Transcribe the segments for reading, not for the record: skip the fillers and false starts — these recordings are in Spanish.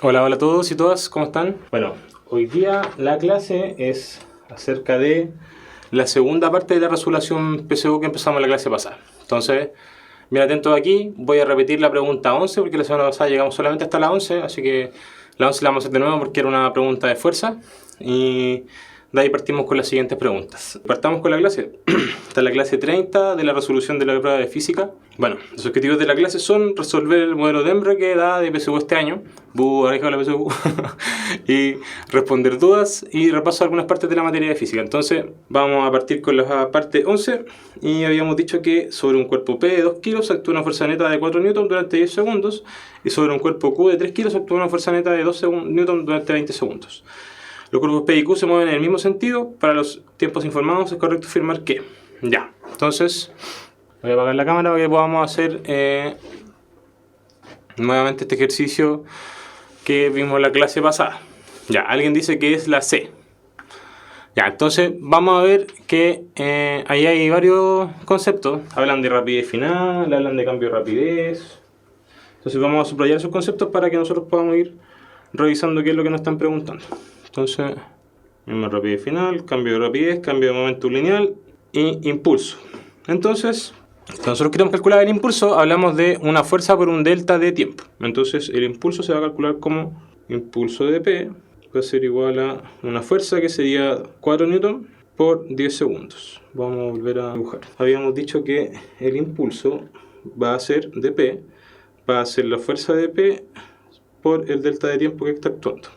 Hola, hola a todos y todas, ¿cómo están? Bueno, hoy día la clase es acerca de la segunda parte de la resolución PSU que empezamos la clase pasada. Entonces, bien atentos aquí, voy a repetir la pregunta 11 porque la semana pasada llegamos solamente hasta la 11, así que la 11 la vamos a hacer de nuevo porque era una pregunta de fuerza y de ahí partimos con las siguientes preguntas. Partamos con la clase. Esta es la clase 30 de la resolución de la prueba de física. Bueno, los objetivos de la clase son resolver el modelo de EMRE que da de PSU este año, la PSU, y responder dudas y repaso algunas partes de la materia de física. Entonces, vamos a partir con la parte 11 y habíamos dicho que sobre un cuerpo P de 2 kilos actúa una fuerza neta de 4 N durante 10 segundos y sobre un cuerpo Q de 3 kilos actúa una fuerza neta de 2 N durante 20 segundos. Los cuerpos P y Q se mueven en el mismo sentido. Para los tiempos informados es correcto afirmar que. Ya, entonces voy a apagar la cámara para que podamos hacer nuevamente este ejercicio que vimos en la clase pasada. Ya, alguien dice que es la C. Ya, entonces vamos a ver que ahí hay varios conceptos. Hablan de rapidez final, hablan de cambio de rapidez. Entonces vamos a subrayar esos conceptos para que nosotros podamos ir revisando qué es lo que nos están preguntando. Entonces, misma rapidez final, cambio de rapidez, cambio de momento lineal y impulso. Entonces, si nosotros queremos calcular el impulso, hablamos de una fuerza por un delta de tiempo. Entonces, el impulso se va a calcular como impulso de P, va a ser igual a una fuerza que sería 4 N por 10 segundos. Vamos a volver a dibujar. Habíamos dicho que el impulso va a ser de P, va a ser la fuerza de P por el delta de tiempo que está actuando.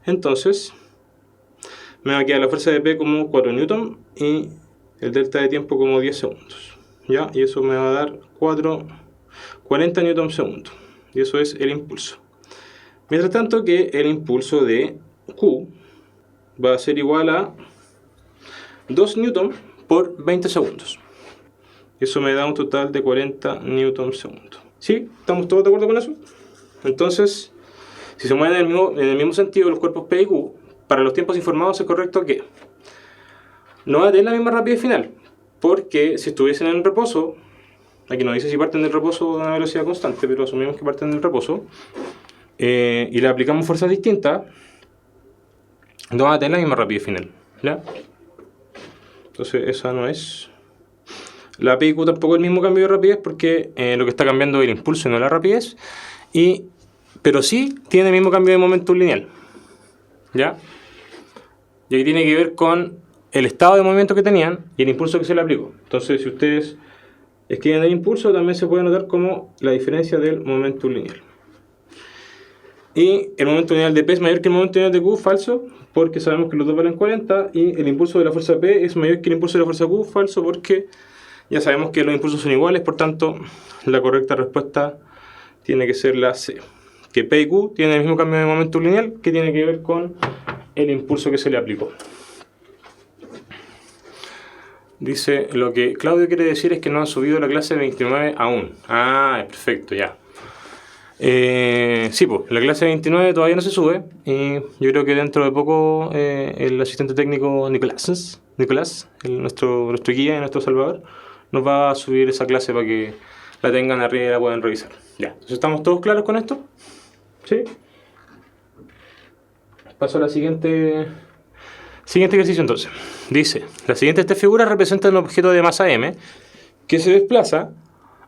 Entonces, me va a quedar la fuerza de P como 4 N y el delta de tiempo como 10 segundos. ¿Ya? Y eso me va a dar 40 N segundo. Y eso es el impulso. Mientras tanto que el impulso de Q va a ser igual a 2 N por 20 segundos. Eso me da un total de 40 N segundo. ¿Sí? ¿Estamos todos de acuerdo con eso? Entonces, si se mueven en el mismo sentido los cuerpos P y Q, para los tiempos informados es correcto que no va a tener la misma rapidez final, porque si estuviesen en el reposo, aquí no dice si parten del reposo a una velocidad constante, pero asumimos que parten del reposo, y le aplicamos fuerzas distintas, no van a tener la misma rapidez final, ¿ya? Entonces esa no es. La P y Q tampoco es el mismo cambio de rapidez porque lo que está cambiando es el impulso y no la rapidez, pero sí tiene el mismo cambio de momento lineal, ¿ya? Y aquí tiene que ver con el estado de movimiento que tenían y el impulso que se le aplicó. Entonces, si ustedes escriben el impulso, también se puede notar como la diferencia del momento lineal. Y el momento lineal de P es mayor que el momento lineal de Q, falso, porque sabemos que los dos valen 40, y el impulso de la fuerza P es mayor que el impulso de la fuerza Q, falso, porque ya sabemos que los impulsos son iguales, por tanto, la correcta respuesta tiene que ser la C. Que P y Q tienen el mismo cambio de momento lineal, que tiene que ver con el impulso que se le aplicó. Dice, lo que Claudio quiere decir es que no han subido la clase 29 aún. Ah, perfecto, ya. Sí, pues, la clase 29 todavía no se sube. Y yo creo que dentro de poco el asistente técnico Nicolás, nuestro guía y nuestro salvador, nos va a subir esa clase para que la tengan arriba y la puedan revisar. Ya, entonces ¿estamos todos claros con esto? ¿Sí? Paso a la siguiente ejercicio entonces. Dice, las siguientes tres figuras representan un objeto de masa m que se desplaza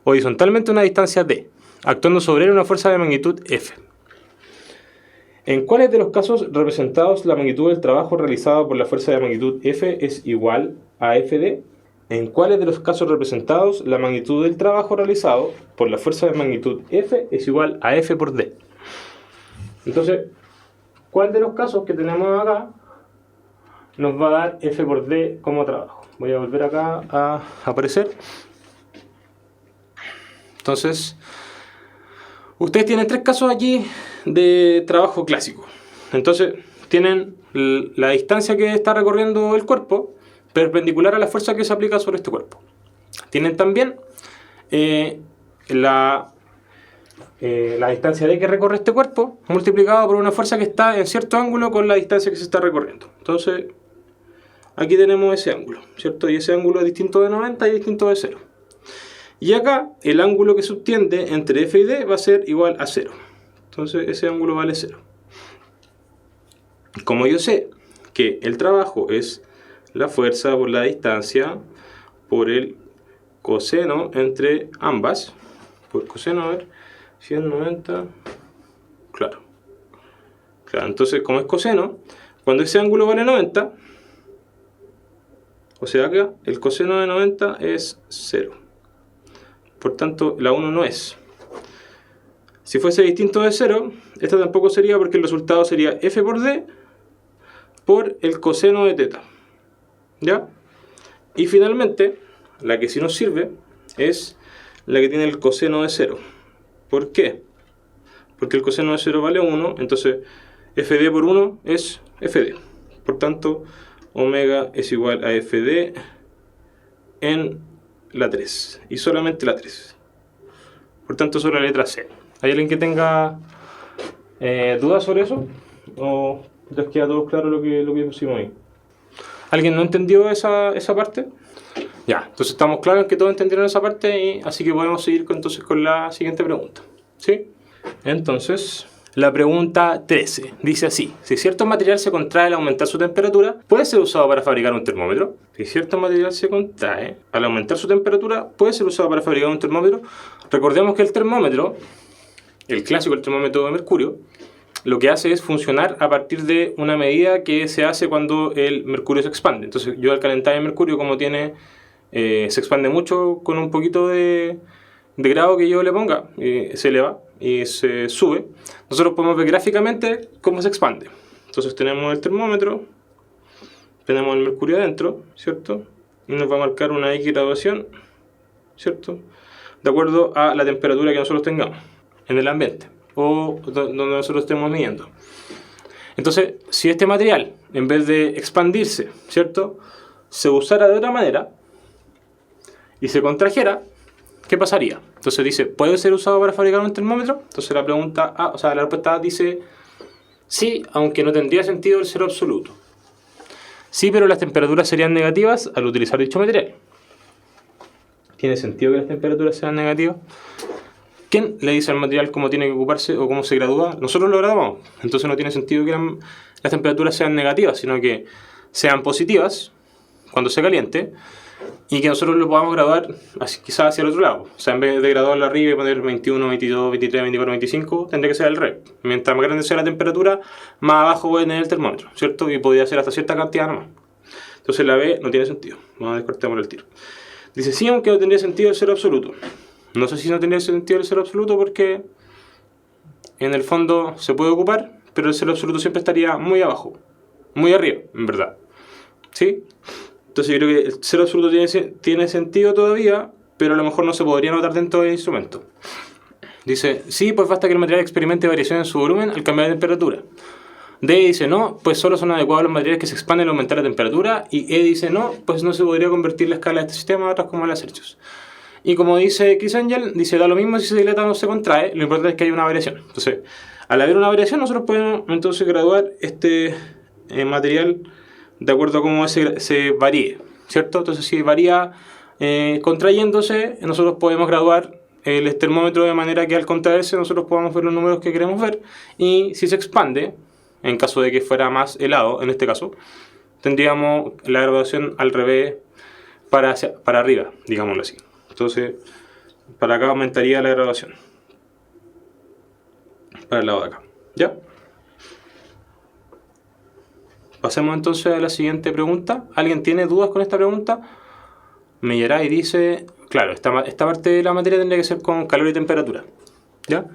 horizontalmente a una distancia d, actuando sobre él una fuerza de magnitud F. ¿En cuáles de los casos representados la magnitud del trabajo realizado por la fuerza de magnitud F es igual a Fd? ¿En cuáles de los casos representados la magnitud del trabajo realizado por la fuerza de magnitud F es igual a F por D? Entonces, ¿cuál de los casos que tenemos acá nos va a dar F por D como trabajo? Voy a volver acá a aparecer. Entonces, ustedes tienen tres casos aquí de trabajo clásico. Entonces, tienen la distancia que está recorriendo el cuerpo perpendicular a la fuerza que se aplica sobre este cuerpo. Tienen también la distancia D que recorre este cuerpo multiplicado por una fuerza que está en cierto ángulo con la distancia que se está recorriendo. Entonces, aquí tenemos ese ángulo, ¿cierto? Y ese ángulo es distinto de 90 y distinto de 0. Y acá el ángulo que subtiende entre F y D va a ser igual a 0. Entonces ese ángulo vale 0. Como yo sé que el trabajo es la fuerza por la distancia por el coseno entre ambas, por coseno, a ver, 190, claro, entonces como es coseno, cuando ese ángulo vale 90, o sea acá, el coseno de 90 es 0. Por tanto, la 1 no es. Si fuese distinto de 0, esta tampoco sería porque el resultado sería f por d por el coseno de teta. ¿Ya? Y finalmente, la que sí nos sirve es la que tiene el coseno de 0. ¿Por qué? Porque el coseno de 0 vale 1, entonces fd por 1 es fd. Por tanto, omega es igual a fd en la 3, y solamente la 3. Por tanto, solo la letra C. ¿Hay alguien que tenga dudas sobre eso? ¿O les queda todo claro lo que pusimos ahí? ¿Alguien no entendió esa parte? Ya, entonces estamos claros en que todos entendieron esa parte, y así que podemos seguir entonces con la siguiente pregunta. ¿Sí? Entonces, la pregunta 13 dice así: si cierto material se contrae al aumentar su temperatura, ¿puede ser usado para fabricar un termómetro? Si cierto material se contrae al aumentar su temperatura, ¿puede ser usado para fabricar un termómetro? Recordemos que el termómetro, el clásico, el termómetro de mercurio, lo que hace es funcionar a partir de una medida que se hace cuando el mercurio se expande. Entonces yo al calentar el mercurio, como tiene se expande mucho con un poquito de grado que yo le ponga, se eleva y se sube. Nosotros podemos ver gráficamente cómo se expande. Entonces tenemos el termómetro, tenemos el mercurio adentro, ¿cierto? Y nos va a marcar una X graduación, ¿cierto? De acuerdo a la temperatura que nosotros tengamos en el ambiente o donde nosotros estemos midiendo. Entonces, si este material, en vez de expandirse, ¿cierto?, se usara de otra manera y se contrajera, ¿qué pasaría? Entonces dice, ¿puede ser usado para fabricar un termómetro? Entonces la pregunta A, la respuesta A dice sí, aunque no tendría sentido el cero absoluto. Sí, pero las temperaturas serían negativas al utilizar dicho material. ¿Tiene sentido que las temperaturas sean negativas? ¿Quién le dice al material cómo tiene que ocuparse o cómo se gradúa? Nosotros lo graduamos. Entonces no tiene sentido que las temperaturas sean negativas, sino que sean positivas cuando se caliente, y que nosotros lo podamos graduar quizás hacia el otro lado. O sea, en vez de graduarlo arriba y poner 21, 22, 23, 24, 25, tendría que ser al revés. Mientras más grande sea la temperatura, más abajo puede tener el termómetro, ¿cierto? Y podría ser hasta cierta cantidad nomás. Entonces la B no tiene sentido. Vamos a descartar el tiro. Dice sí, aunque no tendría sentido el cero absoluto. No sé si no tendría sentido el cero absoluto porque en el fondo se puede ocupar, pero el cero absoluto siempre estaría muy abajo, muy arriba, en verdad. ¿Sí? Entonces yo creo que el cero absoluto tiene sentido todavía, pero a lo mejor no se podría notar dentro del instrumento. Dice, sí, pues basta que el material experimente variaciones en su volumen al cambiar de temperatura. D dice, no, pues solo son adecuados los materiales que se expanden al aumentar la temperatura. Y E dice, no, pues no se podría convertir la escala de este sistema a otras como las Celsius. Y como dice Chris Angel, dice, da lo mismo si se dilata o no se contrae, lo importante es que haya una variación. Entonces, al haber una variación, nosotros podemos entonces graduar este material de acuerdo a cómo se varíe, ¿cierto? Entonces, si varía contrayéndose, nosotros podemos graduar el termómetro de manera que al contraerse nosotros podamos ver los números que queremos ver. Y si se expande, en caso de que fuera más helado, en este caso, tendríamos la graduación al revés para arriba, digámoslo así. Entonces, para acá aumentaría la graduación. Para el lado de acá. ¿Ya? Pasemos entonces a la siguiente pregunta. ¿Alguien tiene dudas con esta pregunta? Meyeray dice, claro, esta parte de la materia tendría que ser con calor y temperatura. ¿Ya?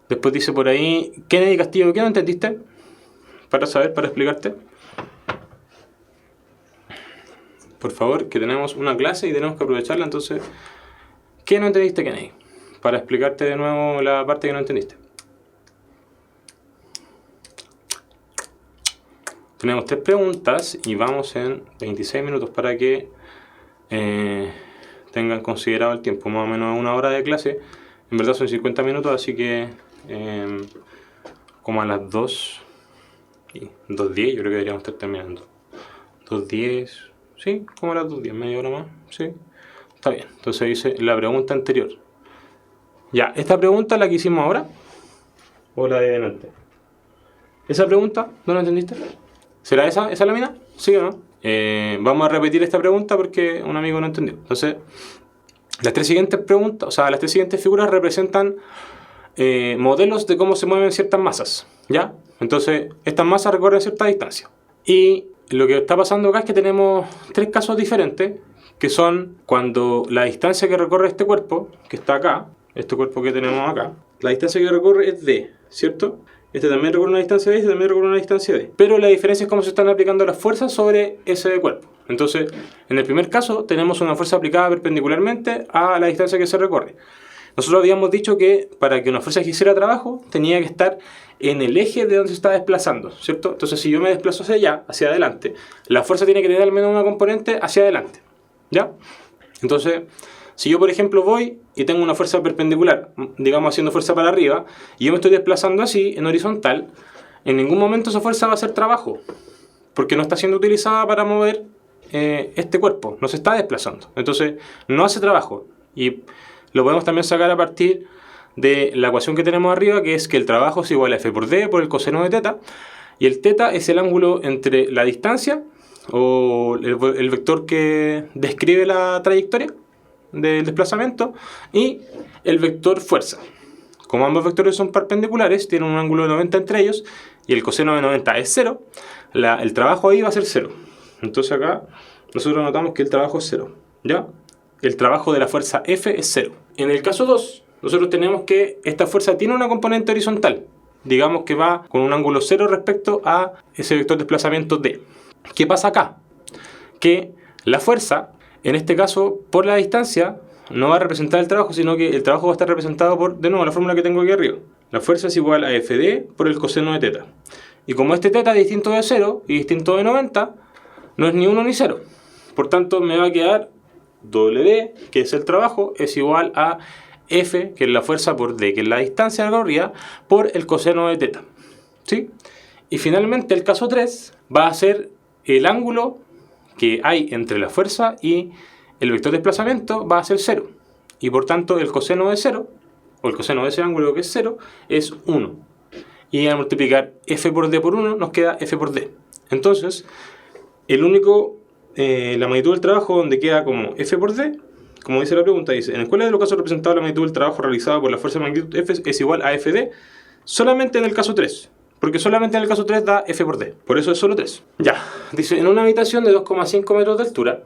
Después dice por ahí, Kennedy Castillo, ¿qué no entendiste? Para saber, para explicarte. Por favor, que tenemos una clase y tenemos que aprovecharla, entonces, ¿qué no entendiste, Kennedy? Para explicarte de nuevo la parte que no entendiste. Tenemos 3 preguntas y vamos en 26 minutos para que tengan considerado el tiempo, más o menos 1 hora de clase. En verdad son 50 minutos, así que como a las 2 y 2:10 yo creo que deberíamos estar terminando. 2:10, sí, como a las 2:10, media hora más, sí. Está bien, entonces dice la pregunta anterior. Ya, esta pregunta la que hicimos ahora, o la de delante. ¿Esa pregunta no la entendiste? ¿Será esa lámina? ¿Sí o no? Vamos a repetir esta pregunta porque un amigo no entendió. Entonces, las tres siguientes preguntas, o sea, las tres siguientes figuras representan modelos de cómo se mueven ciertas masas, ¿ya? Entonces, estas masas recorren cierta distancia. Y lo que está pasando acá es que tenemos tres casos diferentes, que son cuando la distancia que recorre este cuerpo, que está acá, este cuerpo que tenemos acá, la distancia que recorre es d, ¿cierto? Este también recorre una distancia d, este también recorre una distancia d. Pero la diferencia es cómo se están aplicando las fuerzas sobre ese cuerpo. Entonces, en el primer caso, tenemos una fuerza aplicada perpendicularmente a la distancia que se recorre. Nosotros habíamos dicho que para que una fuerza hiciera trabajo, tenía que estar en el eje de donde se está desplazando, ¿cierto? Entonces, si yo me desplazo hacia allá, hacia adelante, la fuerza tiene que tener al menos una componente hacia adelante, ¿ya? Entonces, si yo, por ejemplo, voy y tengo una fuerza perpendicular, digamos haciendo fuerza para arriba, y yo me estoy desplazando así, en horizontal, en ningún momento esa fuerza va a hacer trabajo, porque no está siendo utilizada para mover este cuerpo, no se está desplazando. Entonces, no hace trabajo. Y lo podemos también sacar a partir de la ecuación que tenemos arriba, que es que el trabajo es igual a F por D por el coseno de teta, y el teta es el ángulo entre la distancia, o el vector que describe la trayectoria del desplazamiento, y el vector fuerza. Como ambos vectores son perpendiculares, tienen un ángulo de 90 entre ellos, y el coseno de 90 es 0, el trabajo ahí va a ser 0. Entonces acá nosotros notamos que el trabajo es 0, ¿ya? El trabajo de la fuerza F es 0. En el caso 2, nosotros tenemos que esta fuerza tiene una componente horizontal, digamos que va con un ángulo 0 respecto a ese vector de desplazamiento D. ¿Qué pasa acá? Que la fuerza, en este caso, por la distancia, no va a representar el trabajo, sino que el trabajo va a estar representado por, de nuevo, la fórmula que tengo aquí arriba. La fuerza es igual a FD por el coseno de teta. Y como este teta es distinto de 0 y distinto de 90, no es ni 1 ni 0. Por tanto, me va a quedar W, que es el trabajo, es igual a F, que es la fuerza, por D, que es la distancia recorrida, por el coseno de teta. ¿Sí? Y finalmente, el caso 3 va a ser el ángulo que hay entre la fuerza y el vector de desplazamiento va a ser 0. Y por tanto, el coseno de 0, o el coseno de ese ángulo que es 0, es 1. Y al multiplicar F por D por 1, nos queda F por D. Entonces, la magnitud del trabajo donde queda como F por D, como dice la pregunta, dice: en cuál de los casos representados la magnitud del trabajo realizado por la fuerza de magnitud F es igual a FD, solamente en el caso 3. Porque solamente en el caso 3 da F por D. Por eso es solo 3. Ya, dice: en una habitación de 2,5 metros de altura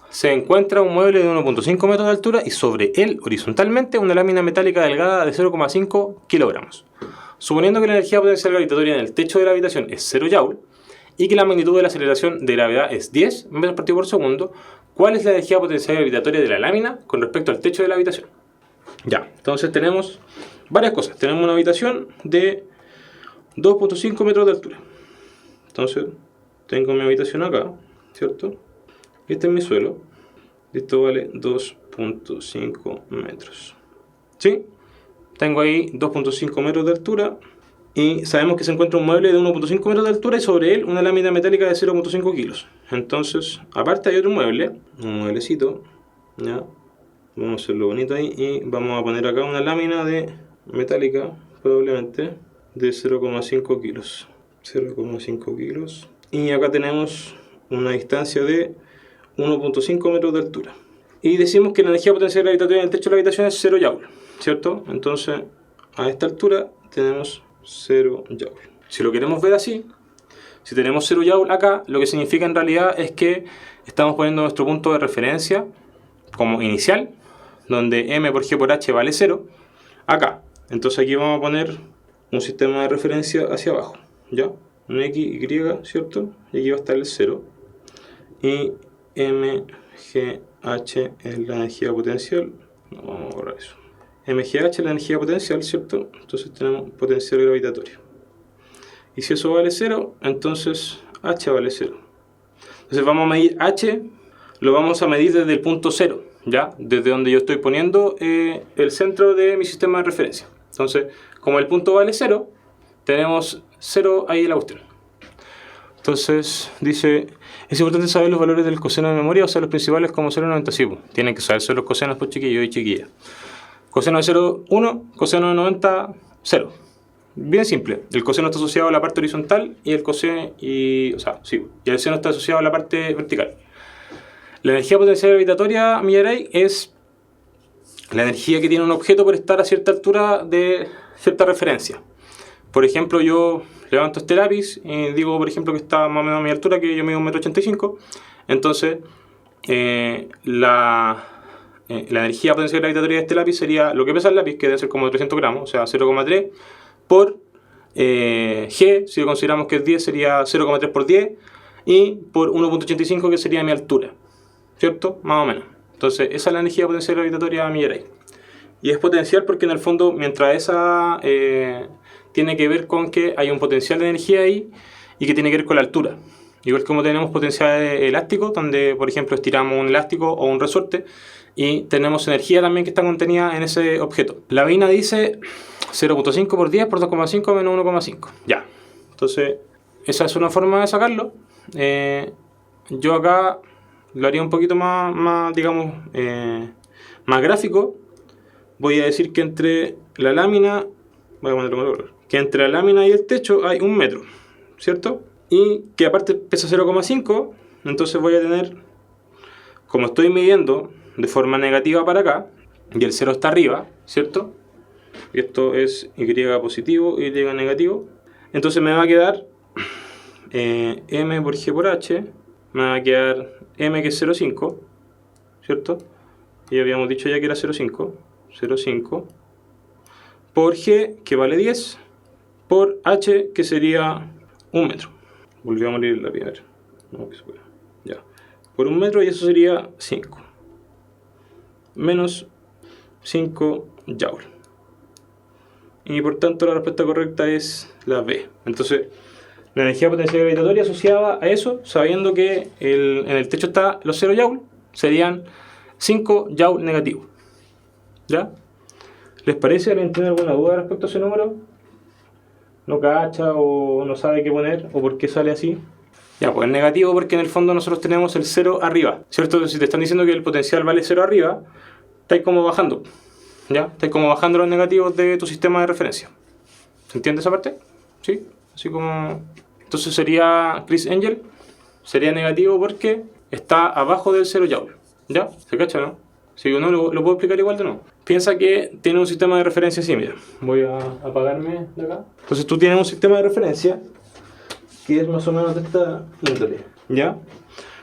se encuentra un mueble de 1,5 metros de altura y sobre él, horizontalmente, una lámina metálica delgada de 0,5 kilogramos. Suponiendo que la energía potencial gravitatoria en el techo de la habitación es 0 Joule y que la magnitud de la aceleración de gravedad es 10 metros por por segundo, ¿cuál es la energía potencial gravitatoria de la lámina con respecto al techo de la habitación? Ya, entonces tenemos varias cosas. Tenemos una habitación de 2,5 metros de altura. Entonces, tengo mi habitación acá, ¿cierto? Y este es mi suelo. Esto vale 2,5 metros. ¿Sí? Tengo ahí 2,5 metros de altura. Y sabemos que se encuentra un mueble de 1,5 metros de altura y sobre él una lámina metálica de 0,5 kilos. Entonces, aparte hay otro mueble, un mueblecito, ¿ya? Vamos a hacerlo bonito ahí y vamos a poner acá una lámina de metálica, probablemente, de 0,5 kilos. 0,5 kilos. Y acá tenemos una distancia de 1,5 metros de altura. Y decimos que la energía potencial gravitatoria en el techo de la habitación es 0 Joule, ¿cierto? Entonces, a esta altura tenemos 0 Joule. Si lo queremos ver así, si tenemos 0 Joule acá, lo que significa en realidad es que estamos poniendo nuestro punto de referencia como inicial, donde m por g por h vale 0, acá. Entonces aquí vamos a poner un sistema de referencia hacia abajo, ¿ya? Un x, y, ¿cierto? Y aquí va a estar el 0. Y mgh es la energía potencial. No, vamos a borrar eso. mgh es la energía potencial, ¿cierto? Entonces tenemos potencial gravitatorio. Y si eso vale 0, entonces h vale 0. Entonces vamos a medir h, lo vamos a medir desde el punto 0, ¿ya? Desde donde yo estoy poniendo el centro de mi sistema de referencia. Entonces, como el punto vale 0, tenemos 0 ahí en la cuestión. Entonces, dice: es importante saber los valores del coseno de memoria, o sea, los principales como 0,90. Sí, tienen que saberse los cosenos, pues, chiquillos y chiquillas. Coseno de 0, 1, coseno de 90, 0. bien simple. El coseno está asociado a la parte horizontal y el coseno y el seno está asociado a la parte vertical. La energía potencial gravitatoria Miller-Urey es la energía que tiene un objeto por estar a cierta altura de cierta referencia. Por ejemplo, yo levanto este lápiz y digo, por ejemplo, que está más o menos a mi altura, que yo mido 1,85 m. Entonces, la energía potencial gravitatoria de este lápiz sería lo que pesa el lápiz, que debe ser como 300 gramos, o sea, 0,3 por G, si consideramos que es 10, sería 0,3 por 10, y por 1,85, que sería mi altura, ¿cierto? Más o menos. Entonces, esa es la energía potencial gravitatoria Miller-Urey. Y es potencial porque en el fondo, mientras esa tiene que ver con que hay un potencial de energía ahí y que tiene que ver con la altura. Igual como tenemos potencial elástico, donde por ejemplo estiramos un elástico o un resorte, y tenemos energía también que está contenida en ese objeto. La vaina dice 0,5 por 10 por 2,5 menos 1,5. Ya. Entonces, esa es una forma de sacarlo. Yo acá lo haría un poquito más digamos, más gráfico. Voy a decir que entre la lámina, voy a ponerlo con color, que entre la lámina y el techo hay 1 metro, ¿cierto? Y que aparte pesa 0,5, entonces voy a tener, como estoy midiendo de forma negativa para acá, y el 0 está arriba, ¿cierto? Y esto es Y positivo, Y negativo. Entonces me va a quedar M por G por H, me va a quedar M, que es 0,5, ¿cierto? Y habíamos dicho ya que era 0,5 por G, que vale 10, por H, que sería 1 metro. Volvió a morir la primera. No, que se puede. Ya. Por 1 metro, y eso sería 5. Menos 5 joules. Y por tanto la respuesta correcta es la B. Entonces, la energía potencial gravitatoria asociada a eso, sabiendo que en el techo está los 0 joules, serían 5 joules negativos. ¿Ya? ¿Les parece? ¿Alguien tiene alguna duda respecto a ese número? ¿No cacha o no sabe qué poner o por qué sale así? Ya, pues es negativo porque en el fondo nosotros tenemos el 0 arriba, ¿cierto? Si te están diciendo que el potencial vale 0 arriba, estáis como bajando, ¿ya? Estáis como bajando los negativos de tu sistema de referencia. ¿Se entiende esa parte? ¿Sí? Así como... Entonces sería Chris Angel, sería negativo porque está abajo del 0 joule, ¿ya? ¿Se cacha, no? Si no, lo puedo explicar igual de nuevo. Piensa que tiene un sistema de referencia así, mira. Voy a apagarme de acá. Entonces tú tienes un sistema de referencia que es más o menos de esta índole, ¿ya?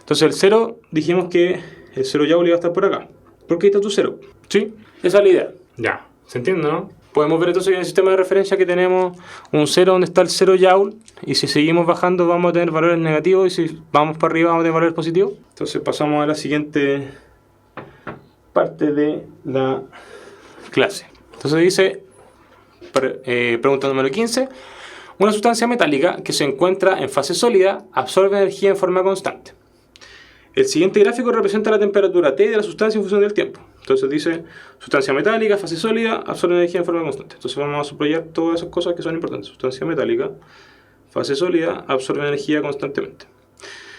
Entonces el 0, dijimos que el 0 joule iba a estar por acá. ¿Por qué está tu 0? ¿Sí? Esa es la idea. Ya. ¿Se entiende, no? Podemos ver entonces que en el sistema de referencia que tenemos un 0 donde está el 0 joule, y si seguimos bajando vamos a tener valores negativos, y si vamos para arriba vamos a tener valores positivos. Entonces pasamos a la siguiente parte de la clase. Entonces dice, pregunta número 15, una sustancia metálica que se encuentra en fase sólida absorbe energía en forma constante. El siguiente gráfico representa la temperatura T de la sustancia en función del tiempo. Entonces dice, sustancia metálica, fase sólida, absorbe energía en forma constante. Entonces vamos a subrayar todas esas cosas que son importantes. Sustancia metálica, fase sólida, absorbe energía constantemente.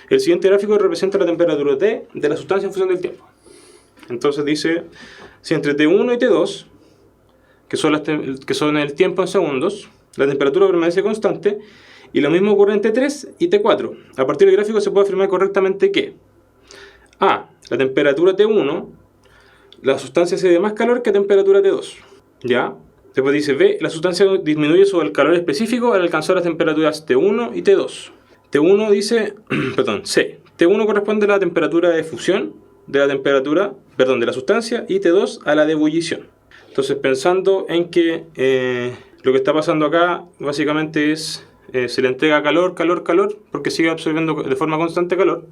El siguiente gráfico representa la temperatura T de la sustancia en función del tiempo. Entonces dice, si entre T1 y T2, que son el tiempo en segundos, la temperatura permanece constante, y lo mismo ocurre en T3 y T4. A partir del gráfico se puede afirmar correctamente que A, la temperatura T1, la sustancia cede más calor que a temperatura T2. ¿Ya? Después dice B, la sustancia disminuye sobre el calor específico al alcanzar las temperaturas T1 y T2. T1 dice, perdón, C. T1 corresponde a la temperatura de fusión de la sustancia, y T2 a la de ebullición. Entonces, pensando en que lo que está pasando acá básicamente es se le entrega calor, porque sigue absorbiendo de forma constante calor.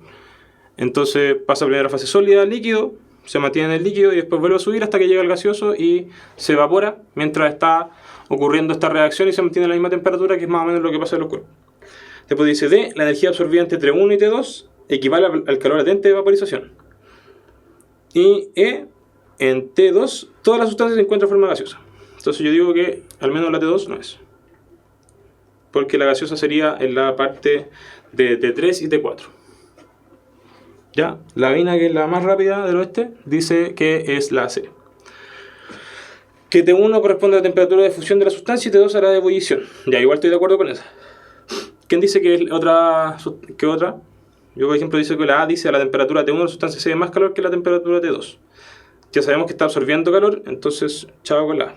Entonces pasa primero a la fase sólida, líquido, se mantiene en el líquido y después vuelve a subir hasta que llega al gaseoso y se evapora mientras está ocurriendo esta reacción y se mantiene a la misma temperatura, que es más o menos lo que pasa en los cuerpos. Después dice D, la energía absorbida entre T1 y T2 equivale al calor latente de vaporización. Y E, en T2 toda la sustancia se encuentra en forma gaseosa. Entonces yo digo que al menos la T2 no es, porque la gaseosa sería en la parte de T3 y T4. ¿Ya? La vaina, que es la más rápida del oeste, dice que es la C. que T1 corresponde a la temperatura de fusión de la sustancia y T2 a la de ebullición. Ya, igual estoy de acuerdo con eso. ¿Quién dice que es otra? Yo, por ejemplo, dice que la A dice a la temperatura T1 la sustancia se ve más calor que la temperatura T2. Ya sabemos que está absorbiendo calor, entonces chao con la A.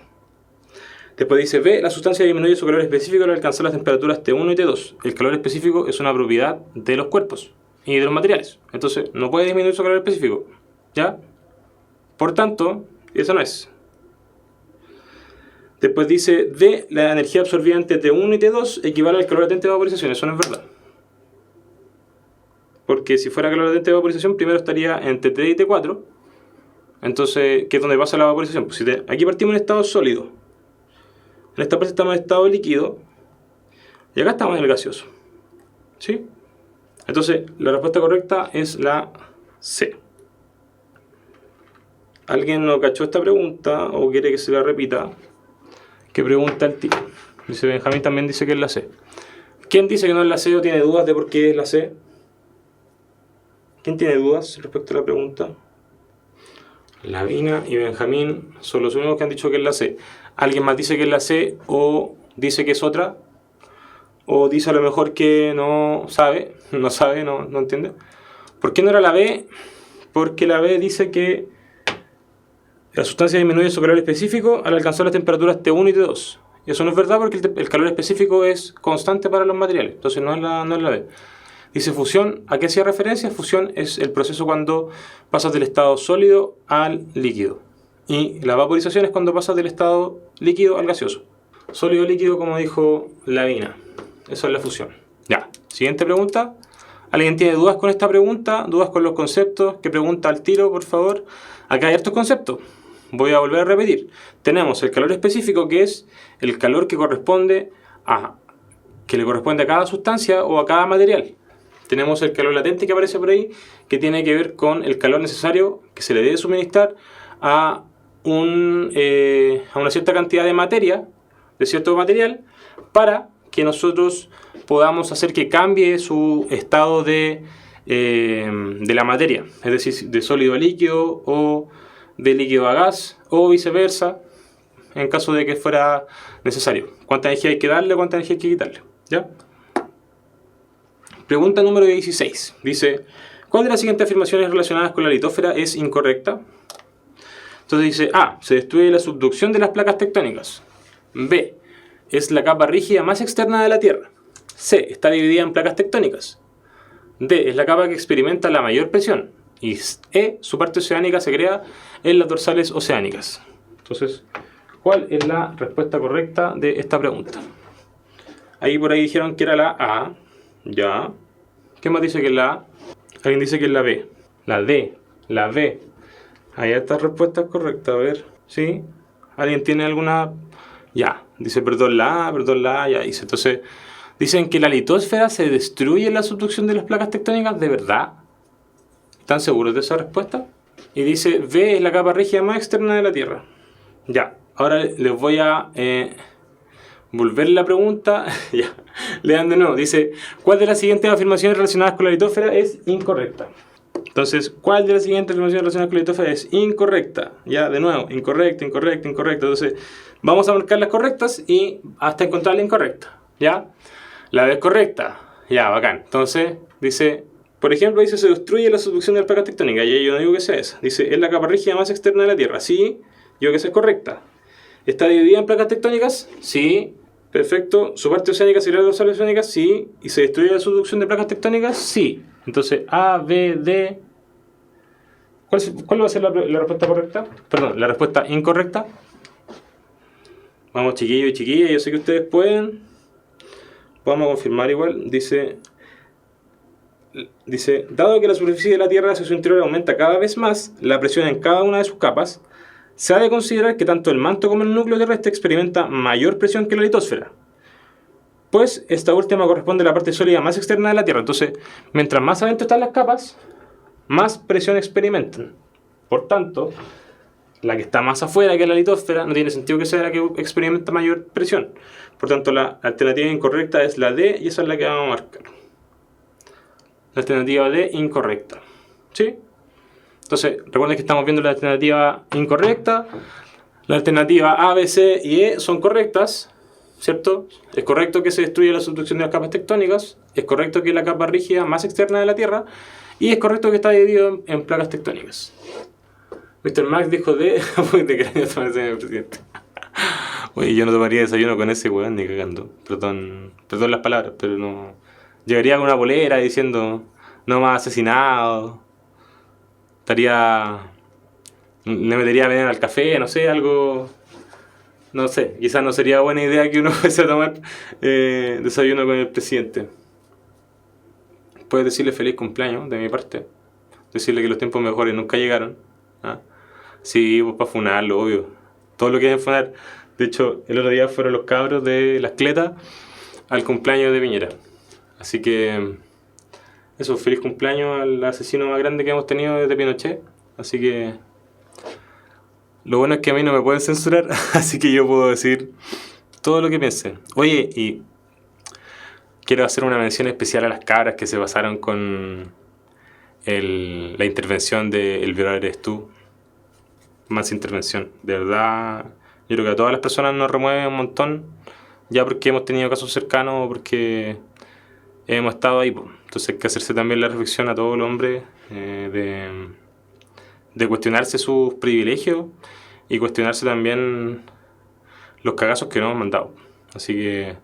Después dice B, la sustancia disminuye su calor específico al alcanzar las temperaturas T1 y T2. El calor específico es una propiedad de los cuerpos y de los materiales. Entonces no puede disminuir su calor específico. ¿Ya? Por tanto, eso no es. Después dice D, la energía absorbida entre T1 y T2 equivale al calor latente de vaporización. Eso no es verdad. Porque si fuera calor latente de vaporización, primero estaría entre T y T4. Entonces, ¿qué es donde pasa la vaporización? Pues aquí partimos en estado sólido. En esta parte estamos en estado líquido. Y acá estamos en el gaseoso. ¿Sí? Entonces, la respuesta correcta es la C. ¿Alguien no cachó esta pregunta o quiere que se la repita? ¿Qué pregunta el tipo? Dice Benjamín, también dice que es la C. ¿Quién dice que no es la C o tiene dudas de por qué es la C? ¿Quién tiene dudas respecto a la pregunta? Lavina y Benjamín son los únicos que han dicho que es la C. ¿Alguien más dice que es la C o dice que es otra? ¿O dice a lo mejor que no sabe? No entiende. ¿Por qué no era la B? Porque la B dice que la sustancia disminuye su calor específico al alcanzar las temperaturas T1 y T2. Y eso no es verdad porque el calor específico es constante para los materiales. Entonces no es la B. Dice fusión. ¿A qué hacía referencia? Fusión es el proceso cuando pasas del estado sólido al líquido. Y la vaporización es cuando pasas del estado líquido al gaseoso. Sólido líquido, como dijo Lavina. Eso es la fusión. Ya. Siguiente pregunta. ¿Alguien tiene dudas con esta pregunta? ¿Dudas con los conceptos? ¿Qué pregunta al tiro, por favor? Acá hay estos conceptos. Voy a volver a repetir. Tenemos el calor específico, que es el calor que le corresponde a cada sustancia o a cada material. Tenemos el calor latente que aparece por ahí, que tiene que ver con el calor necesario que se le debe suministrar a una cierta cantidad de materia, de cierto material, para que nosotros podamos hacer que cambie su estado de la materia, es decir, de sólido a líquido o de líquido a gas o viceversa, en caso de que fuera necesario. ¿Cuánta energía hay que darle o cuánta energía hay que quitarle? ¿Ya? Pregunta número 16. Dice, ¿cuál de las siguientes afirmaciones relacionadas con la litósfera es incorrecta? Entonces dice, A, se destruye la subducción de las placas tectónicas. B, es la capa rígida más externa de la Tierra. C, está dividida en placas tectónicas. D, es la capa que experimenta la mayor presión. Y E, su parte oceánica se crea en las dorsales oceánicas. Entonces, ¿cuál es la respuesta correcta de esta pregunta? Ahí por ahí dijeron que era la A. Ya. ¿Qué más dice que es la A? Alguien dice que es la B. La D. La B. Ahí está respuesta correcta. A ver. ¿Sí? ¿Alguien tiene alguna? Ya. Dice perdón la A. Ya dice. Entonces, dicen que la litósfera se destruye en la subducción de las placas tectónicas. ¿De verdad? ¿Están seguros de esa respuesta? Y dice B es la capa rígida más externa de la Tierra. Ya. Ahora les voy a volver la pregunta. Ya. Lean de nuevo. Dice, ¿cuál de las siguientes afirmaciones relacionadas con la litósfera es incorrecta? Entonces, ¿cuál de las siguientes afirmaciones relacionadas con la litósfera es incorrecta? Ya, de nuevo, incorrecta. Entonces, vamos a marcar las correctas y hasta encontrar la incorrecta. ¿Ya? La B es correcta. Ya, bacán. Entonces, dice, por ejemplo, dice, se destruye la subducción de las placas tectónicas. Y yo no digo que sea esa. Dice, es la capa rígida más externa de la Tierra. Sí, yo digo que esa es correcta. ¿Está dividida en placas tectónicas? Sí. Perfecto. ¿Su parte oceánica sería la dorsal oceánica? Sí. ¿Y se destruye la subducción de placas tectónicas? Sí. Entonces, A, B, D. ¿Cuál va a ser la respuesta correcta? Perdón, la respuesta incorrecta. Vamos, chiquillos y chiquillas, yo sé que ustedes pueden. Vamos a confirmar igual. Dice, dado que la superficie de la Tierra hacia su interior aumenta cada vez más, la presión en cada una de sus capas, se ha de considerar que tanto el manto como el núcleo terrestre experimenta mayor presión que la litosfera, pues esta última corresponde a la parte sólida más externa de la Tierra. Entonces, mientras más adentro están las capas, más presión experimentan. Por tanto, la que está más afuera que la litosfera no tiene sentido que sea la que experimenta mayor presión. Por tanto, la alternativa incorrecta es la D y esa es la que vamos a marcar. La alternativa D incorrecta. ¿Sí? Entonces, recuerden que estamos viendo la alternativa incorrecta. Las alternativas A, B, C y E son correctas, ¿cierto? Es correcto que se destruye la subducción de las capas tectónicas, es correcto que es la capa rígida más externa de la Tierra, y es correcto que está dividido en placas tectónicas. Mr. Max dijo de cráneo tomarse el presidente. Oye, yo no tomaría desayuno con ese weón ni cagando. Perdón las palabras, pero no. Llegaría con una polera diciendo no más asesinado. Le metería veneno al café, no sé, algo. No sé, quizás no sería buena idea que uno fuese a tomar desayuno con el presidente. Puedes decirle feliz cumpleaños de mi parte. Decirle que los tiempos mejores nunca llegaron. ¿Ah? Sí, pues para funarlo, obvio. Todo lo que quieren funar. De hecho, el otro día fueron los cabros de las cletas al cumpleaños de Piñera. Así que eso, feliz cumpleaños al asesino más grande que hemos tenido desde Pinochet. Así que lo bueno es que a mí no me pueden censurar, así que yo puedo decir todo lo que piense. Oye, y quiero hacer una mención especial a las cabras que se pasaron con la intervención de El violador eres tú. Más intervención. De verdad, yo creo que a todas las personas nos remueve un montón, ya porque hemos tenido casos cercanos o porque hemos estado ahí. Entonces hay que hacerse también la reflexión a todo el hombre de cuestionarse sus privilegios y cuestionarse también los cagazos que nos hemos mandado. Así que,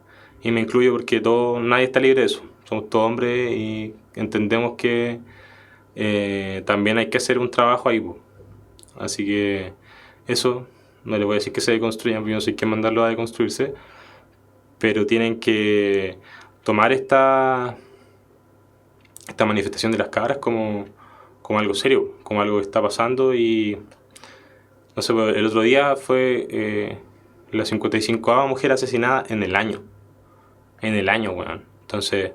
y me incluyo porque nadie está libre de eso. Somos todos hombres y entendemos que también hay que hacer un trabajo ahí. Así que eso, no les voy a decir que se deconstruyan, porque yo no sé qué mandarlo a deconstruirse, pero tienen que tomar esta manifestación de las cabras como algo serio, como algo que está pasando. Y no sé, el otro día fue la 55ª mujer asesinada en el año, weón. Entonces,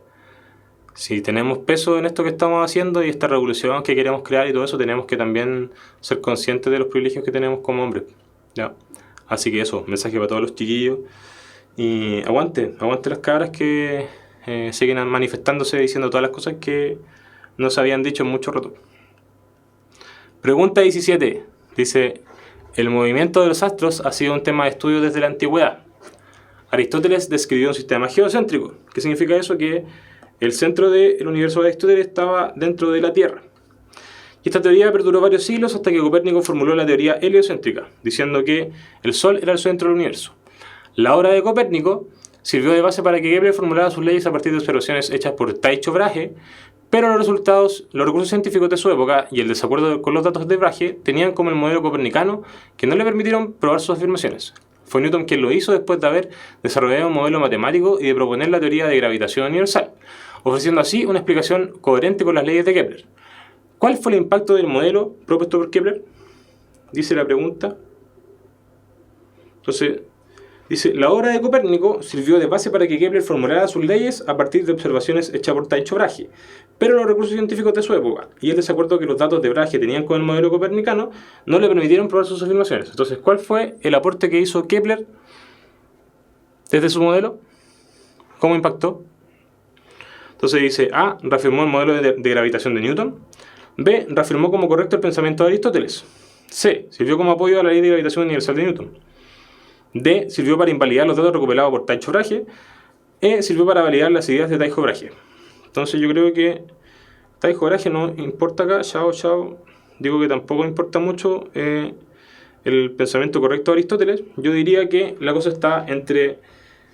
si tenemos peso en esto que estamos haciendo y esta revolución que queremos crear y todo eso, tenemos que también ser conscientes de los privilegios que tenemos como hombres, ¿ya? Así que eso, mensaje para todos los chiquillos. Y aguante las cabras que siguen manifestándose, diciendo todas las cosas que no se habían dicho en mucho rato. Pregunta 17. Dice: el movimiento de los astros ha sido un tema de estudio desde la antigüedad. Aristóteles describió un sistema geocéntrico. ¿Qué significa eso? Que el centro del universo de Aristóteles estaba dentro de la Tierra. Y esta teoría perduró varios siglos hasta que Copérnico formuló la teoría heliocéntrica, diciendo que el Sol era el centro del universo. La obra de Copérnico sirvió de base para que Kepler formulara sus leyes a partir de observaciones hechas por Tycho Brahe, pero los recursos científicos de su época y el desacuerdo con los datos de Brahe tenían como el modelo copernicano que no le permitieron probar sus afirmaciones. Fue Newton quien lo hizo después de haber desarrollado un modelo matemático y de proponer la teoría de gravitación universal, ofreciendo así una explicación coherente con las leyes de Kepler. ¿Cuál fue el impacto del modelo propuesto por Kepler? Dice la pregunta. Entonces, dice: la obra de Copérnico sirvió de base para que Kepler formulara sus leyes a partir de observaciones hechas por Tycho Brahe, pero los recursos científicos de su época y el desacuerdo que los datos de Brahe tenían con el modelo copernicano no le permitieron probar sus afirmaciones. Entonces, ¿cuál fue el aporte que hizo Kepler desde su modelo? ¿Cómo impactó? Entonces dice: A. Reafirmó el modelo de gravitación de Newton. B. Reafirmó como correcto el pensamiento de Aristóteles. C. Sirvió como apoyo a la ley de gravitación universal de Newton. D. Sirvió para invalidar los datos recopilados por Tycho Brahe. E. Sirvió para validar las ideas de Tycho Brahe. Entonces yo creo que Tycho Brahe no importa acá. Chao. Digo que tampoco importa mucho el pensamiento correcto de Aristóteles. Yo diría que la cosa está entre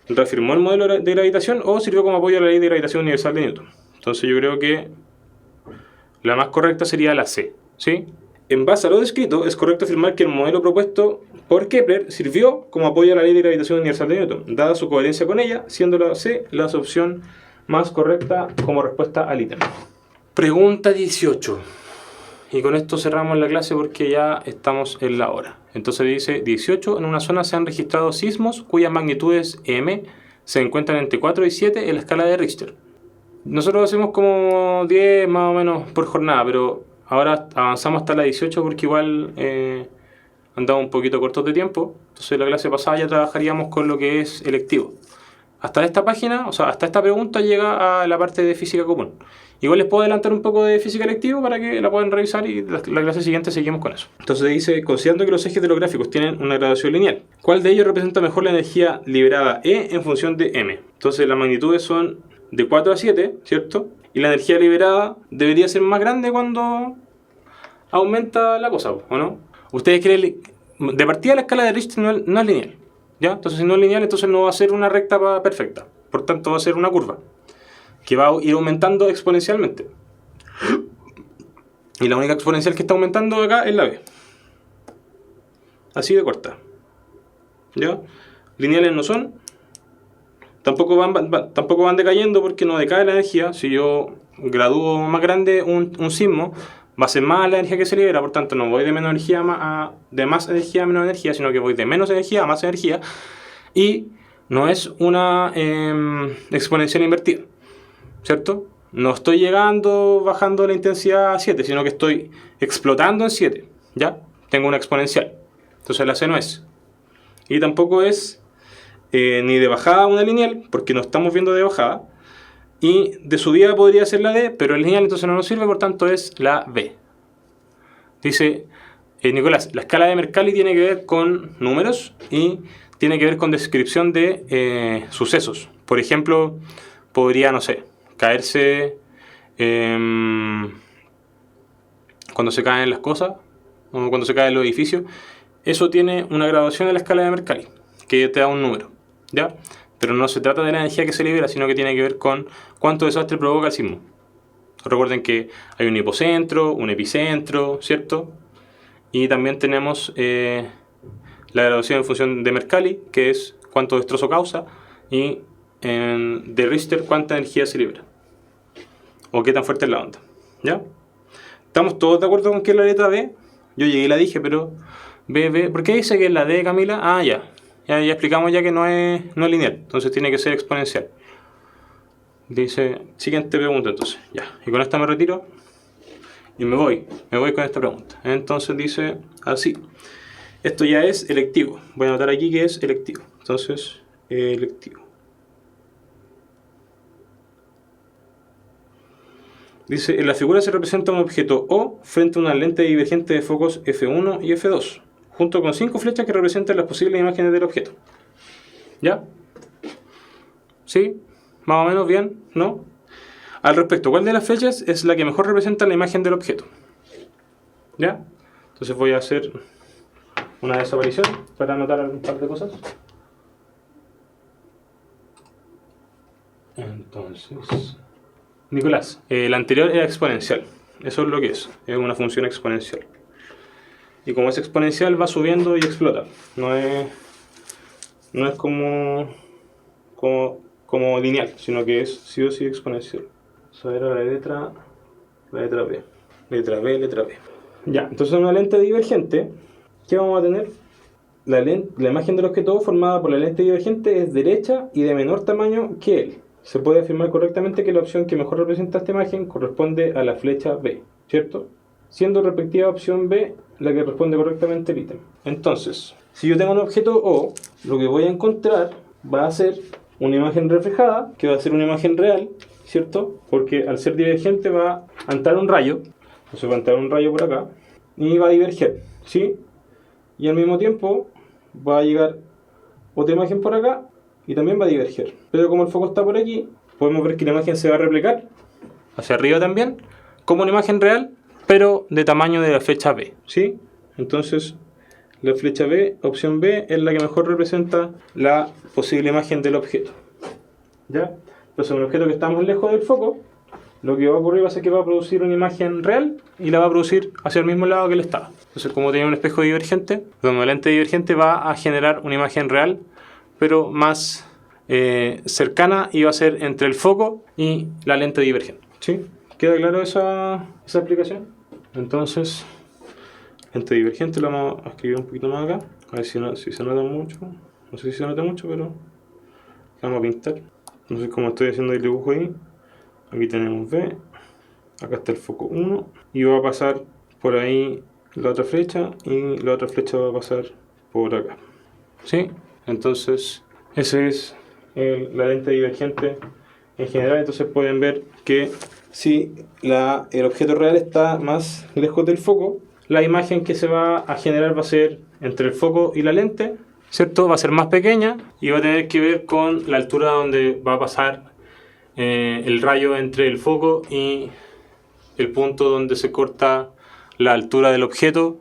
reafirmó el modelo de gravitación o sirvió como apoyo a la ley de gravitación universal de Newton. Entonces yo creo que la más correcta sería la C, ¿sí? En base a lo descrito, es correcto afirmar que el modelo propuesto por Kepler sirvió como apoyo a la ley de gravitación universal de Newton, dada su coherencia con ella, siendo la C la opción más correcta como respuesta al ítem. Pregunta 18. Y con esto cerramos la clase porque ya estamos en la hora. Entonces dice: 18. En una zona se han registrado sismos cuyas magnitudes M se encuentran entre 4 y 7 en la escala de Richter. Nosotros hacemos como 10 más o menos por jornada, pero ahora avanzamos hasta la 18 porque igual andamos un poquito cortos de tiempo. Entonces la clase pasada ya trabajaríamos con lo que es electivo. hasta esta página, o sea, hasta esta pregunta llega a la parte de física común. Igual les puedo adelantar un poco de física electiva para que la puedan revisar y la clase siguiente seguimos con eso. Entonces dice, considerando que los ejes de los gráficos tienen una graduación lineal, ¿cuál de ellos representa mejor la energía liberada E en función de M? Entonces las magnitudes son de 4 a 7, ¿cierto? Y la energía liberada debería ser más grande cuando aumenta la cosa, ¿o no? Ustedes creen, de partida la escala de Richter no es lineal, ¿ya? Entonces si no es lineal, entonces no va a ser una recta perfecta, por tanto va a ser una curva que va a ir aumentando exponencialmente. Y la única exponencial que está aumentando acá es la B. Así de corta. ¿Ya? Lineales no son. Tampoco van decayendo porque no decae la energía. Si yo gradúo más grande un sismo, va a ser más la energía que se libera. Por tanto, no voy de menos energía de más energía a menos energía, sino que voy de menos energía a más energía. Y no es una exponencial invertida, ¿cierto? No estoy bajando la intensidad a 7, sino que estoy explotando en 7, ¿ya? Tengo una exponencial. Entonces la C no es. Y tampoco es ni de bajada una lineal, porque no estamos viendo de bajada. Y de subida podría ser la D, pero el lineal entonces no nos sirve, por tanto es la B. Dice Nicolás, la escala de Mercalli tiene que ver con números y tiene que ver con descripción de sucesos. Por ejemplo, podría, no sé, caerse cuando se caen las cosas o cuando se caen los edificios. Eso tiene una graduación en la escala de Mercalli que te da un número, ¿ya? Pero no se trata de la energía que se libera, sino que tiene que ver con cuánto desastre provoca el sismo. Recuerden que hay un hipocentro, un epicentro, ¿cierto? Y también tenemos la graduación en función de Mercalli, que es cuánto destrozo causa, y de Richter cuánta energía se libera o qué tan fuerte es la onda, ¿ya? ¿Estamos todos de acuerdo con que es la letra B? Yo llegué y la dije, pero B, ¿por qué dice que es la D, Camila? Ah, ya explicamos ya que no es lineal, entonces tiene que ser exponencial. Dice, siguiente pregunta entonces, ya, y con esta me retiro y me voy con esta pregunta. Entonces dice así, esto ya es electivo, voy a anotar aquí que es electivo, entonces electivo. Dice, en la figura se representa un objeto O frente a una lente divergente de focos F1 y F2, junto con 5 flechas que representan las posibles imágenes del objeto. ¿Ya? ¿Sí? ¿Más o menos bien? ¿No? Al respecto, ¿cuál de las flechas es la que mejor representa la imagen del objeto? ¿Ya? Entonces voy a hacer una desaparición para anotar un par de cosas. Entonces, Nicolás, la anterior era exponencial. Eso es lo que es una función exponencial. Y como es exponencial va subiendo y explota. No es como lineal, sino que es sí o sí exponencial. Eso era la letra B. Letra B. Ya, entonces en una lente divergente, ¿qué vamos a tener? La imagen del objeto formada por la lente divergente es derecha y de menor tamaño que él. Se puede afirmar correctamente que la opción que mejor representa esta imagen corresponde a la flecha B, ¿cierto? Siendo respectiva opción B la que responde correctamente al ítem. Entonces, si yo tengo un objeto O, lo que voy a encontrar va a ser una imagen reflejada, que va a ser una imagen real, ¿cierto? Porque al ser divergente va a entrar un rayo, entonces va a entrar un rayo por acá, y va a diverger, ¿sí? Y al mismo tiempo va a llegar otra imagen por acá, y también va a diverger. Pero como el foco está por aquí, podemos ver que la imagen se va a replicar hacia arriba también, como una imagen real, pero de tamaño de la flecha B, ¿sí? Entonces, la flecha B, opción B, es la que mejor representa la posible imagen del objeto, ¿ya? Entonces, un objeto que está muy lejos del foco, lo que va a ocurrir va a ser que va a producir una imagen real y la va a producir hacia el mismo lado que él estaba. Entonces, como tiene un espejo divergente, donde la lente divergente va a generar una imagen real, pero más cercana, y va a ser entre el foco y la lente divergente, ¿sí? ¿Queda claro esa explicación? Entonces, lente divergente lo vamos a escribir un poquito más acá, a ver si se nota mucho. No sé si se nota mucho, pero la vamos a pintar. Entonces, como estoy haciendo el dibujo ahí, aquí tenemos B, acá está el foco 1, y va a pasar por ahí la otra flecha, y la otra flecha va a pasar por acá, ¿sí? Entonces, ese es la lente divergente en general. Entonces pueden ver que si el objeto real está más lejos del foco, la imagen que se va a generar va a ser entre el foco y la lente, ¿cierto? Va a ser más pequeña y va a tener que ver con la altura donde va a pasar el rayo entre el foco y el punto donde se corta la altura del objeto,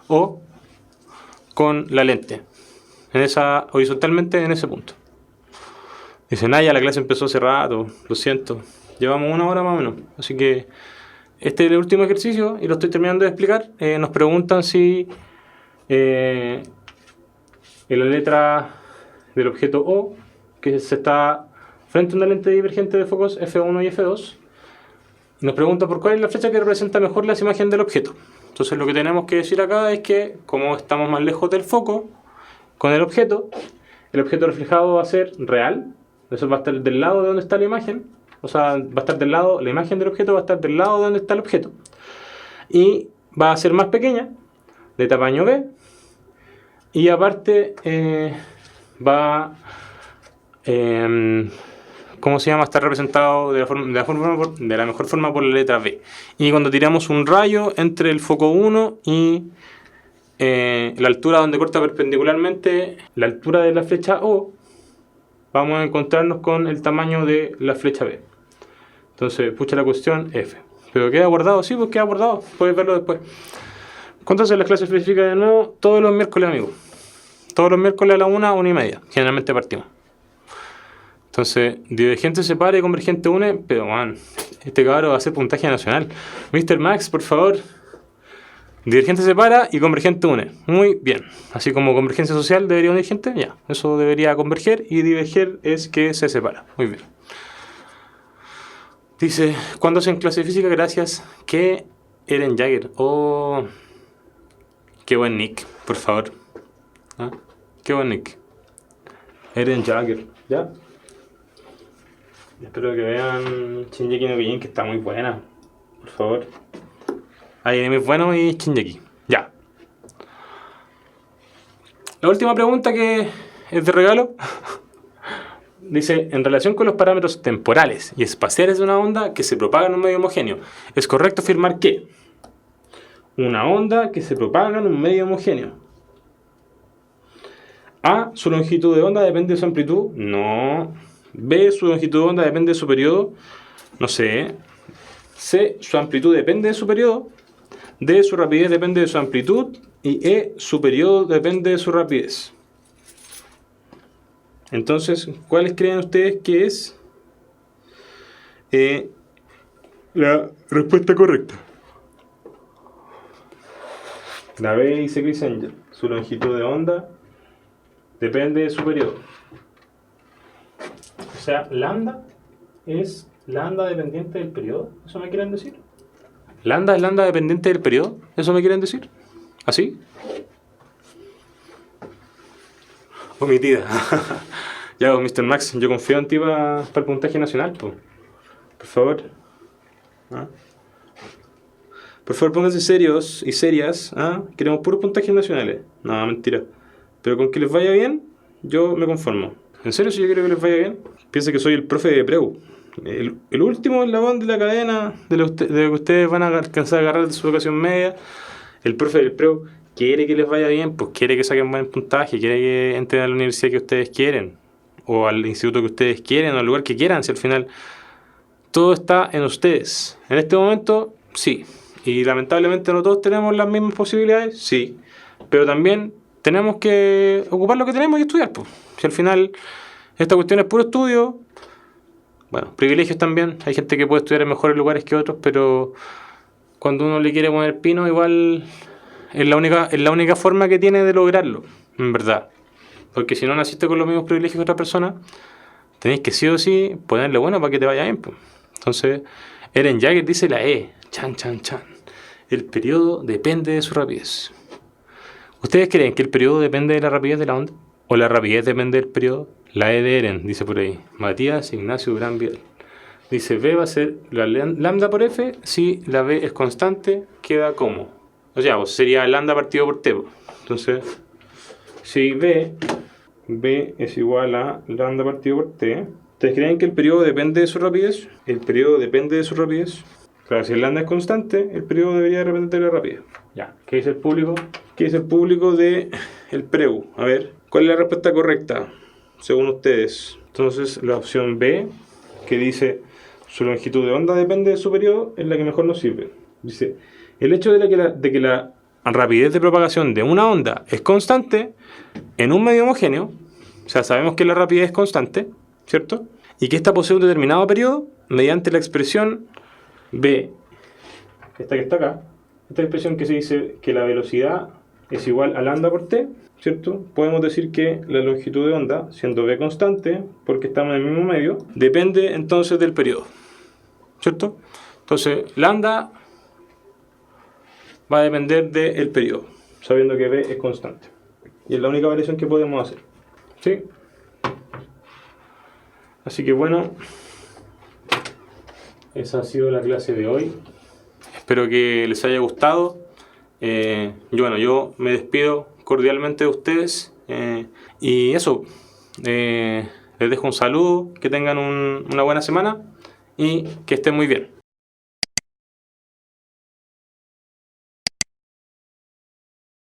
o con la lente, horizontalmente en ese punto. Dicen, ya la clase empezó hace rato, lo siento, llevamos 1 hora más o menos, así que este es el último ejercicio y lo estoy terminando de explicar. Nos preguntan si en la letra del objeto O, que se está frente a una lente divergente de focos F1 y F2, nos pregunta por cuál es la flecha que representa mejor las imágenes del objeto. Entonces lo que tenemos que decir acá es que, como estamos más lejos del foco con el objeto reflejado va a ser real. Eso va a estar del lado de donde está la imagen. O sea, va a estar del lado, la imagen del objeto va a estar del lado de donde está el objeto. Y va a ser más pequeña, de tamaño B. Y aparte ¿cómo se llama? Está representado de la mejor forma por la letra B. Y cuando tiramos un rayo entre el foco 1 y la altura donde corta perpendicularmente la altura de la flecha O, vamos a encontrarnos con el tamaño de la flecha B. Entonces, pucha la cuestión F. ¿Pero queda guardado? Sí, pues queda guardado. Puedes verlo después. ¿Cuánto hacen las clases específicas de nuevo? Todos los miércoles, amigos. Todos los miércoles a la 1:30. Generalmente partimos. Entonces, divergente separa y convergente une. Pero, man, este cabrón va a hacer puntaje nacional. Mr. Max, por favor. Divergente separa y convergente une. Muy bien. Así como convergencia social debería unir gente, ya. Eso debería converger, y diverger es que se separa. Muy bien. Dice, ¿cuándo hacen clase de física? Gracias. ¿Qué? Eren Jagger. Oh, qué buen nick, por favor. ¿Ah? Qué buen nick. Eren Jagger. ¿Ya? Espero que vean Shingeki no Kyojin, que está muy buena. Por favor. Hay enemigos buenos y Shingeki. Ya. La última pregunta, que es de regalo. Dice, en relación con los parámetros temporales y espaciales de una onda que se propaga en un medio homogéneo, ¿es correcto afirmar que una onda que se propaga en un medio homogéneo, A, su longitud de onda depende de su amplitud? No. B, su longitud de onda depende de su periodo? No sé. C, su amplitud depende de su periodo. D, su rapidez depende de su amplitud. Y E, su periodo depende de su rapidez. Entonces, ¿cuáles creen ustedes que es la respuesta correcta? La B, dice Chris Angel. Su longitud de onda depende de su periodo. O sea, lambda es lambda dependiente del periodo. ¿Eso me quieren decir? ¿Lambda es lambda dependiente del periodo? ¿Eso me quieren decir? ¿Así? Omitida. Ya, Mr. Max, yo confío en ti para el puntaje nacional, po. Por favor. ¿Ah? Por favor, pónganse serios y serias. ¿Ah? Queremos puros puntajes nacionales. No, mentira. Pero con que les vaya bien, yo me conformo. En serio, si yo quiero que les vaya bien, piensa que soy el profe de Preu. El último eslabón de la cadena de lo que ustedes van a alcanzar a agarrar de su educación media. El profe del Preu quiere que les vaya bien, pues quiere que saquen buen puntaje, quiere que entren a la universidad que ustedes quieren, o al instituto que ustedes quieren, o al lugar que quieran. Si al final todo está en ustedes. En este momento, sí. Y lamentablemente no todos tenemos las mismas posibilidades, sí. Pero también tenemos que ocupar lo que tenemos y estudiar, pues. Si al final esta cuestión es puro estudio, bueno, privilegios también. Hay gente que puede estudiar en mejores lugares que otros, pero cuando uno le quiere poner pino, igual es la única forma que tiene de lograrlo, en verdad. Porque si no naciste con los mismos privilegios que otra persona, tenéis que sí o sí ponerle bueno para que te vaya bien, pues. Entonces, Eren Jagger dice la E. Chan, chan, chan. El periodo depende de su rapidez. ¿Ustedes creen que el periodo depende de la rapidez de la onda? ¿O la rapidez depende del periodo? La E de Eren, dice por ahí. Matías Ignacio Durán Vidal. Dice, B va a ser la lambda por F. Si la B es constante, queda como. O sea, sería lambda partido por T. Entonces, si B B es igual a lambda partido por T. ¿Ustedes creen que el periodo depende de su rapidez? El periodo depende de su rapidez. Claro, si el lambda es constante, el periodo debería depender de la rapidez. Ya, ¿qué dice el público? ¿Qué dice el público del PREU? A ver, ¿cuál es la respuesta correcta según ustedes? Entonces, la opción B, que dice su longitud de onda depende de su periodo, es la que mejor nos sirve. Dice, el hecho de que la rapidez de propagación de una onda es constante en un medio homogéneo, o sea, sabemos que la rapidez es constante, ¿cierto? Y que esta posee un determinado periodo mediante la expresión B, esta que está acá, esta expresión que se dice que la velocidad es igual a lambda por t, ¿cierto? Podemos decir que la longitud de onda, siendo b constante, porque estamos en el mismo medio, depende entonces del periodo, ¿cierto? Entonces, lambda va a depender del periodo, sabiendo que b es constante. Y es la única variación que podemos hacer, ¿sí? Así que bueno, esa ha sido la clase de hoy. Espero que les haya gustado. Yo me despido cordialmente de ustedes. Y eso, les dejo un saludo, que tengan una buena semana y que estén muy bien.